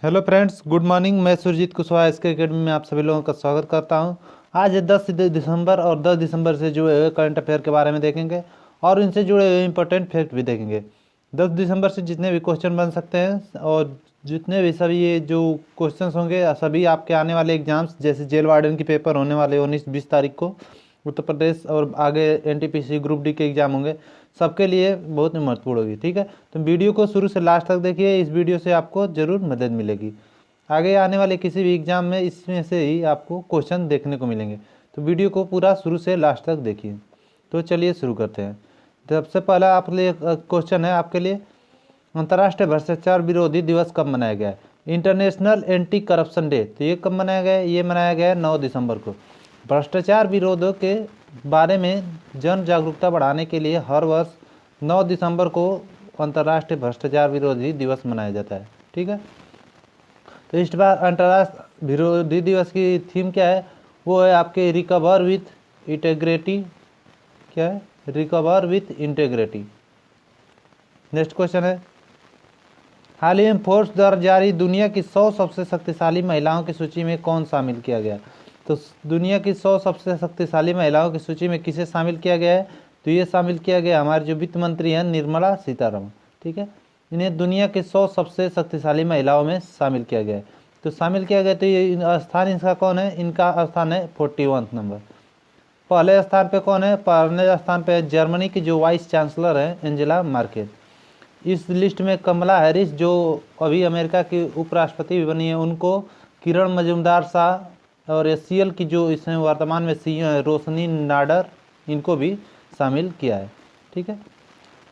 Hello friends, good morning. मैं Surjit Kushwaha SK academy में आप सभी लोगों का स्वागत करता हूं। आज 10 दिसंबर और 10 दिसंबर से जुड़े हुए करंट अफेयर के बारे में देखेंगे और इनसे जुड़े हुए इंपॉर्टेंट फैक्ट भी देखेंगे। 10 दिसंबर से जितने भी क्वेश्चन बन सकते हैं और जितने भी सभी ये जो क्वेश्चंस होंगे सभी आपके आने वाले एग्जाम्स जैसे जेल वार्डन की पेपर होने वाले 19-20 तारीख को उत्तर प्रदेश और आगे एनटीपीसी ग्रुप डी के एग्जाम होंगे, सबके लिए बहुत महत्वपूर्ण होगी। ठीक है, तो वीडियो को शुरू से लास्ट तक देखिए, इस वीडियो से आपको ज़रूर मदद मिलेगी। आगे आने वाले किसी भी एग्जाम में इसमें से ही आपको क्वेश्चन देखने को मिलेंगे, तो वीडियो को पूरा शुरू से लास्ट तक देखिए। तो चलिए शुरू करते हैं। तो सबसे पहला आपके लिए क्वेश्चन है आपके लिए, अंतर्राष्ट्रीय भ्रष्टाचार विरोधी दिवस कब मनाया गया है? इंटरनेशनल एंटी करप्शन डे, तो ये कब मनाया गया है? ये मनाया गया है 9 दिसंबर को। भ्रष्टाचार विरोधों के बारे में जन जागरूकता बढ़ाने के लिए हर वर्ष 9 दिसंबर को अंतर्राष्ट्रीय भ्रष्टाचार विरोधी दिवस मनाया जाता है। ठीक है, तो इस बार अंतर्राष्ट्रीय विरोधी दिवस की थीम क्या है? वो है आपके रिकवर विथ इंटेग्रिटी। क्या है? Recover with integrity. Next question है, हाल ही में फोर्ब्स द्वारा जारी दुनिया की 100 सबसे शक्तिशाली महिलाओं की सूची में कौन शामिल किया गया? तो दुनिया की 100 सबसे शक्तिशाली महिलाओं की सूची में किसे शामिल किया गया है? तो ये शामिल किया गया हमारे जो वित्त मंत्री हैं निर्मला सीतारमण। ठीक है, इन्हें दुनिया के 100 सबसे शक्तिशाली महिलाओं में शामिल किया गया है। तो शामिल किया गया, तो ये स्थान इसका कौन है? इनका स्थान है 41 नंबर। पहले स्थान पे कौन है? पहले स्थान पे जर्मनी की जो वाइस चांसलर है एंजेला मार्केल। इस लिस्ट में कमला हैरिस जो अभी अमेरिका की उपराष्ट्रपति भी बनी है, उनको किरण मजूमदार शाह और एससीएल की जो इसमें वर्तमान में सीईओ है रोशनी नाडर, इनको भी शामिल किया है। ठीक है,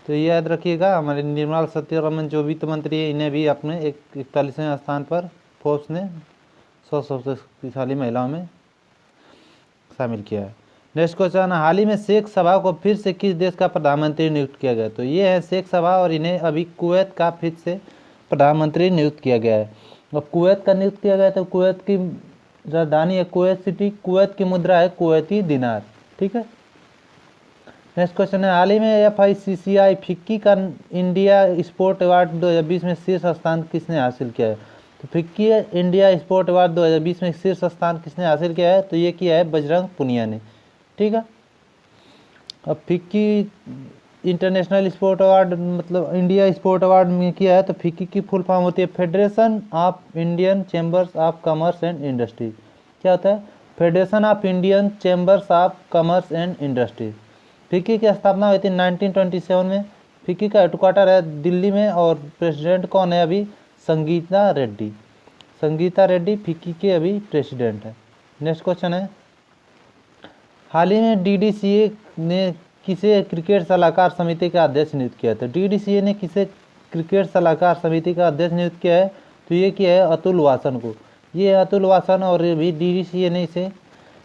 तो ये याद रखिएगा, हमारे निर्मला सीतारमण जो वित्त मंत्री है, इन्हें भी अपने 41वें स्थान पर फोर्ब्स ने 100 सबसे शक्तिशाली महिलाओं में शामिल किया है। नेक्स्ट क्वेश्चन, हाल ही में शेख सभा को फिर से किस देश का प्रधानमंत्री नियुक्त किया गया? तो ये है शेख सभा और इन्हें अभी कुवैत का फिर से प्रधानमंत्री नियुक्त किया गया है। और कुवैत का नियुक्त किया गया, तो कुवैत की राजधानी है कुवैत सिटी, कुवैत की मुद्रा है कुवैती दिनार। ठीक है, नेक्स्ट क्वेश्चन है, हाल ही में FICCI फिक्की का इंडिया स्पोर्ट अवार्ड 2020 में शीर्ष स्थान किसने हासिल किया है? तो फिक्की इंडिया स्पोर्ट अवार्ड 2020 में शीर्ष स्थान किसने हासिल किया है? तो ये किया है बजरंग पुनिया ने। ठीक है, अब फिक्की इंटरनेशनल स्पोर्ट अवार्ड मतलब इंडिया स्पोर्ट अवार्ड में किया है, तो फिक्की की फुल फॉर्म होती है federation of Indian chambers of commerce and industry. क्या होता है? Federation of Indian chambers of commerce and industry. FICCI की स्थापना हुई थी 1927 में। फिक्की का हेडक्वार्टर है दिल्ली में और प्रेसिडेंट कौन है अभी? संगीता रेड्डी। संगीता रेड्डी फिक्की के अभी प्रेसिडेंट है। नेक्स्ट क्वेश्चन है, हाल ही में DDCA ने किसे क्रिकेट सलाहकार समिति का अध्यक्ष नियुक्त किया? तो DDCA ने किसे क्रिकेट सलाहकार समिति का अध्यक्ष नियुक्त किया है? तो ये किया है अतुल वासन को। ये अतुल वासन और भी DDCA ने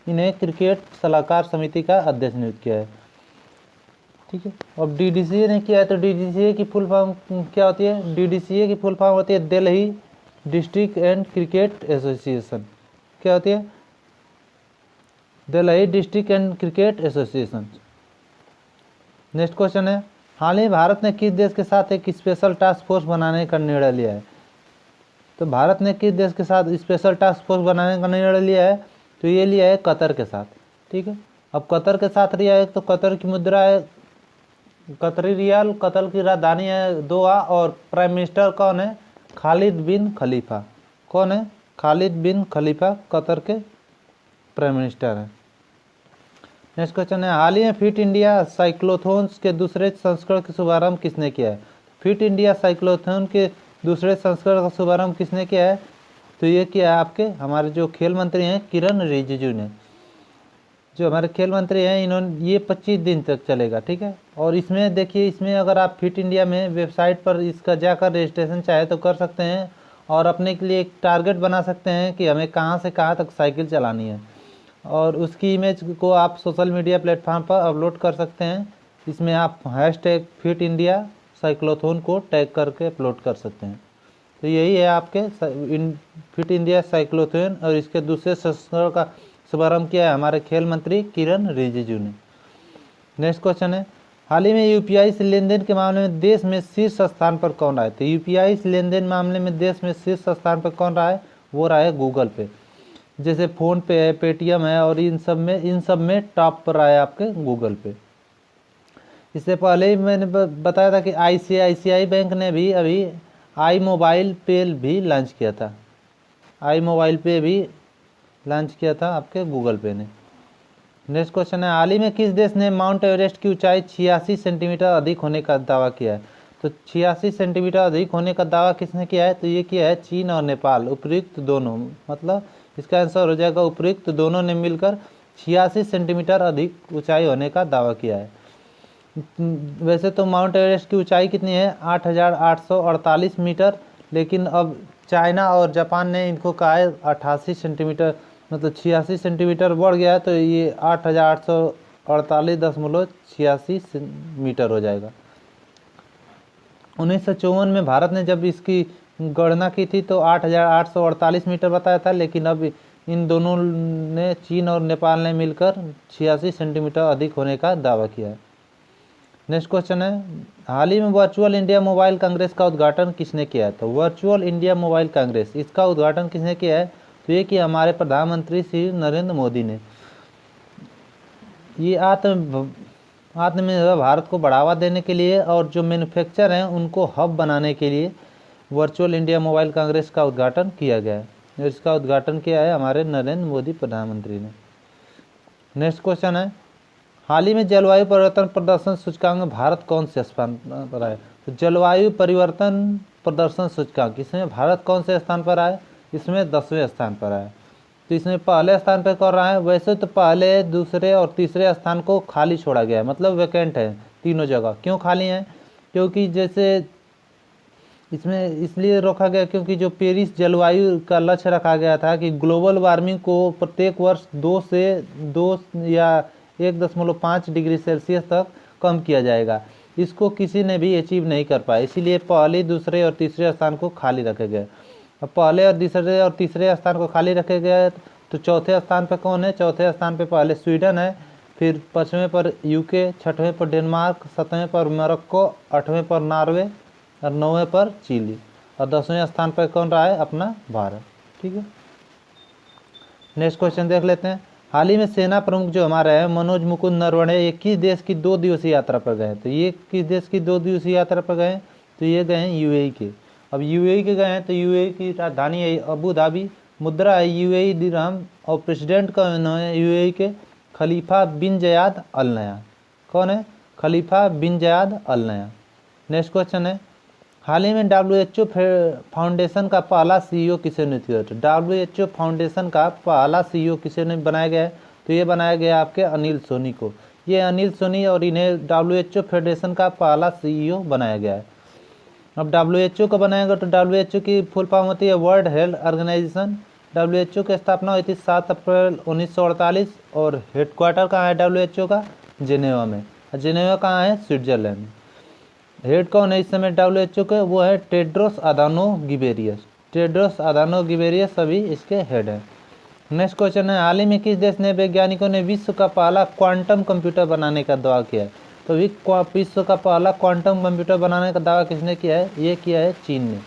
इन्हें क्रिकेट सलाहकार समिति का अध्यक्ष नियुक्त किया है। ठीक है, अब DDCA ने किया है, तो DDCA की फुल फॉर्म क्या होती है? DDCA की फुल फॉर्म होती है Delhi district and cricket association. क्या होती है? Delhi district and cricket association. Next question है, हाल ही भारत ने किस देश के साथ एक स्पेशल टास्क फोर्स बनाने का निर्णय लिया है? तो भारत ने किस देश के साथ स्पेशल टास्क फोर्स बनाने का निर्णय लिया है? तो ये लिया है कतर के साथ। ठीक है, अब कतर के साथ लिया है, तो कतर की मुद्रा है कतरी रियाल, कतर की राजधानी है दोहा और प्राइम मिनिस्टर कौन है? खालिद बिन खलीफा। कौन है? खालिद बिन खलीफा कतर के प्राइम मिनिस्टर हैं। नेक्स्ट क्वेश्चन है, हाल ही में फिट इंडिया साइक्लोथॉन के दूसरे संस्करण का शुभारंभ किसने किया है? फिट इंडिया साइक्लोथॉन के दूसरे संस्करण का शुभारंभ किसने किया है? तो ये किया है आपके हमारे जो खेल मंत्री हैं किरण रिजिजू ने। जो हमारे खेल मंत्री हैं इन्होंने, ये 25 दिन तक चलेगा। ठीक है, और इसमें देखिए, इसमें अगर आप फिट इंडिया में वेबसाइट पर इसका जाकर रजिस्ट्रेशन चाहे तो कर सकते हैं और अपने के लिए एक टारगेट बना सकते हैं कि हमें कहाँ से कहाँ तक साइकिल चलानी है, और उसकी इमेज को आप सोशल मीडिया प्लेटफॉर्म पर अपलोड कर सकते हैं। इसमें आप हैशटैग फिट इंडिया साइक्लोथॉन को टैग करके अपलोड कर सकते हैं। तो यही है आपके फिट इंडिया साइक्लोथॉन, और इसके दूसरे संस्करण का शुभारंभ किया है हमारे खेल मंत्री किरण रिजिजू ने। नेक्स्ट क्वेश्चन है, हाल ही में यूपीआई से लेन देन के मामले में देश में शीर्ष स्थान पर कौन रहा है? तो यूपीआई से लेन देन मामले में देश में शीर्ष स्थान पर कौन रहा है? वो रहा है गूगल पे। जैसे फ़ोन पे है, पेटीएम है, और इन सब में टॉप पर रहा है आपके गूगल पे। इससे पहले ही मैंने बताया था कि आईसीआईसीआई बैंक ने भी अभी आई मोबाइल पे भी लॉन्च किया था। आई मोबाइल पे भी लॉन्च किया था आपके गूगल पे ने। नेक्स्ट क्वेश्चन है, हाल ही में किस देश ने माउंट एवरेस्ट की ऊंचाई 86 सेंटीमीटर अधिक होने का दावा किया है? तो 86 सेंटीमीटर अधिक होने का दावा किसने किया है? तो ये किया है चीन और नेपाल, उपयुक्त दोनों। मतलब इसका आंसर हो जाएगा उपयुक्त दोनों ने मिलकर 86 सेंटीमीटर अधिक ऊंचाई होने का दावा किया है। वैसे तो माउंट एवरेस्ट की ऊंचाई कितनी है? 8,848 मीटर, लेकिन अब चाइना और जापान ने इनको कहा है 88 सेंटीमीटर, मतलब 86 सेंटीमीटर बढ़ गया है, तो ये 8,848.86 मीटर हो जाएगा। 1954 में भारत ने जब इसकी गणना की थी तो 8,848 मीटर बताया था, लेकिन अब इन दोनों ने, चीन और नेपाल ने मिलकर 86 सेंटीमीटर अधिक होने का दावा किया है। नेक्स्ट क्वेश्चन है, हाल ही में वर्चुअल इंडिया मोबाइल कांग्रेस का उद्घाटन किसने किया है? तो वर्चुअल इंडिया मोबाइल कांग्रेस, इसका उद्घाटन किसने किया है? तो ये कि हमारे प्रधानमंत्री श्री नरेंद्र मोदी ने। ये आत्मनिर्भर भारत को बढ़ावा देने के लिए और जो मैन्युफैक्चर हैं उनको हब बनाने के लिए वर्चुअल इंडिया मोबाइल कांग्रेस का उद्घाटन किया गया है। इसका उद्घाटन किया है हमारे नरेंद्र मोदी प्रधानमंत्री ने। नेक्स्ट क्वेश्चन है, हाल ही में जलवायु परिवर्तन प्रदर्शन सूचकांक में भारत कौन से स्थान पर आए? तो जलवायु परिवर्तन प्रदर्शन सूचकांक, इसमें भारत कौन से स्थान पर आए? इसमें 10वें स्थान पर आए। तो इसमें पहले स्थान पर कौन रहा है? वैसे तो पहले, दूसरे और तीसरे स्थान को खाली छोड़ा गया है, मतलब वैकेंट है तीनों जगह। क्यों खाली हैं? क्योंकि जैसे इसमें इसलिए रोका गया क्योंकि जो पेरिस जलवायु का लक्ष्य रखा गया था कि ग्लोबल वार्मिंग को प्रत्येक वर्ष 2 या 1.5 डिग्री सेल्सियस तक कम किया जाएगा, इसको किसी ने भी अचीव नहीं कर पाया। इसीलिए पहले, दूसरे और तीसरे स्थान को खाली रखे गए। अब पहले और तीसरे स्थान को खाली रखे गए, तो चौथे स्थान पर कौन है? चौथे स्थान पर पहले स्वीडन है, फिर 5वें पर यूके, 6वें पर डेनमार्क, 7वें पर मोरक्को, 8वें पर नॉर्वे और 9वें पर चिली, और 10वें स्थान पर कौन रहा है? अपना भारत। ठीक है, नेक्स्ट क्वेश्चन देख लेते हैं। हाल ही में सेना प्रमुख जो हमारे हैं मनोज मुकुंद नरवणे, ये किस देश की 2 दिवसीय यात्रा पर गए? तो ये किस देश की 2 दिवसीय यात्रा पर गए? तो ये गए हैं यूएई के। अब यूएई के गए हैं तो यूएई की राजधानी है अबू धाबी, मुद्रा है यूएई दिरहम, और प्रेसिडेंट का नाम है यूएई के खलीफा बिन जयाद अल नयान। कौन है? खलीफा बिन जयाद अल नयान। नेक्स्ट क्वेश्चन है, हाल ही में WHO फाउंडेशन का पहला CEO किसे नियुक्त किया? तो WHO फाउंडेशन का पहला CEO किसे ने बनाया गया है? तो ये बनाया गया आपके अनिल सोनी को। ये अनिल सोनी और इन्हें WHO फाउंडेशन का पहला CEO बनाया गया है। अब WHO को बनाएगा तो WHO की फुल फॉर्म होती है वर्ल्ड हेल्थ ऑर्गेनाइजेशन। WHO की स्थापना हुई थी 7 अप्रैल 1948, और हेडक्वार्टर कहाँ है WHO का? जिनेवा में। जिनेवा कहाँ है? स्विट्जरलैंड में। हेड कौन है इस समय WHO के? वो है टेड्रोस अधानोम गिब्रेयेसस। टेड्रोस अधानोम गिब्रेयेसस सभी इसके हेड हैं। नेक्स्ट क्वेश्चन है, हाल ही में किस देश ने वैज्ञानिकों ने विश्व का पहला क्वांटम कंप्यूटर बनाने का दावा किया है? तो विश्व का पहला क्वांटम कंप्यूटर बनाने का दावा किसने किया है? ये किया है चीन ने।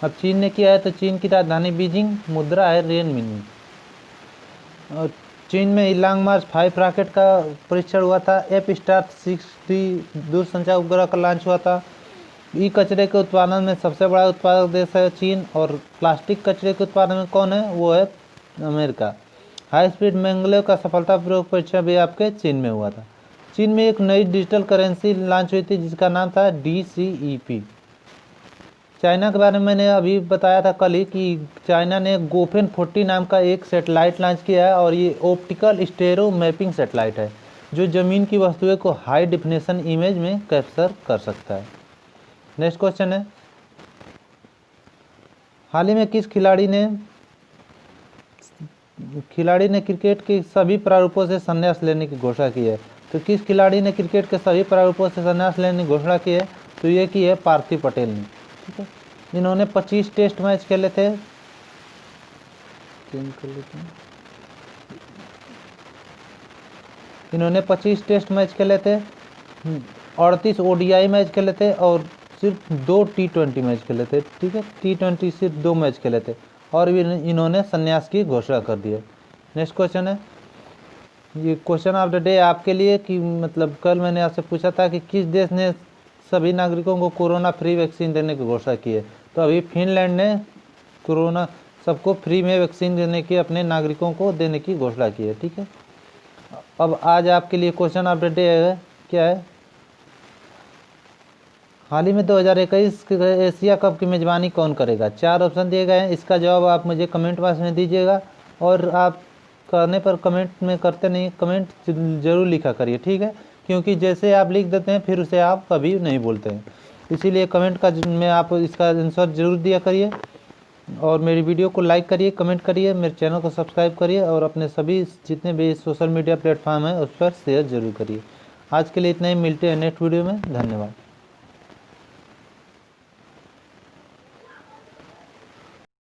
अब चीन ने किया है तो चीन की राजधानी बीजिंग, मुद्रा है रेन मिनी। और चीन में इलांग मार्च 5 रॉकेट का परीक्षण हुआ था। F-60 दूरसंचार उपग्रह का लॉन्च हुआ था। ई कचरे के उत्पादन में सबसे बड़ा उत्पादक देश है चीन, और प्लास्टिक कचरे के उत्पादन में कौन है? वो है अमेरिका। हाई स्पीड मैंगलेव का सफलतापूर्वक परीक्षण भी आपके चीन में हुआ था। चीन में एक नई डिजिटल करेंसी लॉन्च हुई थी जिसका नाम था DCEP। चाइना के बारे में मैंने अभी बताया था कल ही कि चाइना ने गोफेन 40 नाम का एक सैटेलाइट लॉन्च किया है, और ये ऑप्टिकल स्टेरो मैपिंग सैटेलाइट है जो ज़मीन की वस्तुएं को हाई डेफिनेशन इमेज में कैप्चर कर सकता है। नेक्स्ट क्वेश्चन है, हाल ही में किस खिलाड़ी ने क्रिकेट के सभी प्रारूपों से संन्यास लेने की घोषणा की है? तो किस खिलाड़ी ने क्रिकेट के सभी प्रारूपों से संन्यास लेने की घोषणा की है? तो ये की है पार्थिव पटेल ने। ठीक है, इन्होंने 25 टेस्ट मैच खेले थे। इन्होंने 25 टेस्ट मैच खेले थे। 38 ODI मैच खेले थे और सिर्फ 2 T20 मैच खेले थे। ठीक है, T20 सिर्फ 2 मैच खेले थे और भी इन्होंने संन्यास की घोषणा कर दी है। नेक्स्ट क्वेश्चन है, ये क्वेश्चन ऑफ द डे आपके लिए कि मतलब कल मैंने आपसे पूछा था कि किस देश ने सभी नागरिकों को कोरोना फ्री वैक्सीन देने की घोषणा की है। तो अभी फिनलैंड ने कोरोना सबको फ्री में वैक्सीन देने की, अपने नागरिकों को देने की घोषणा की है। ठीक है, अब आज आपके लिए क्वेश्चन ऑफ द डे है, क्या है, हाल ही में 2021 एशिया कप की मेज़बानी कौन करेगा। 4 ऑप्शन दिए गए हैं, इसका जवाब आप मुझे कमेंट बॉक्स में दीजिएगा और आप करने पर कमेंट में करते नहीं, कमेंट जरूर लिखा करिए। ठीक है, क्योंकि जैसे आप लिख देते हैं फिर उसे आप कभी नहीं बोलते हैं, इसीलिए कमेंट का में आप इसका आंसर जरूर दिया करिए और मेरी वीडियो को लाइक करिए, कमेंट करिए, मेरे चैनल को सब्सक्राइब करिए और अपने सभी जितने भी सोशल मीडिया प्लेटफॉर्म हैं उस पर शेयर जरूर करिए। आज के लिए इतना ही, मिलते हैं नेक्स्ट वीडियो में। धन्यवाद।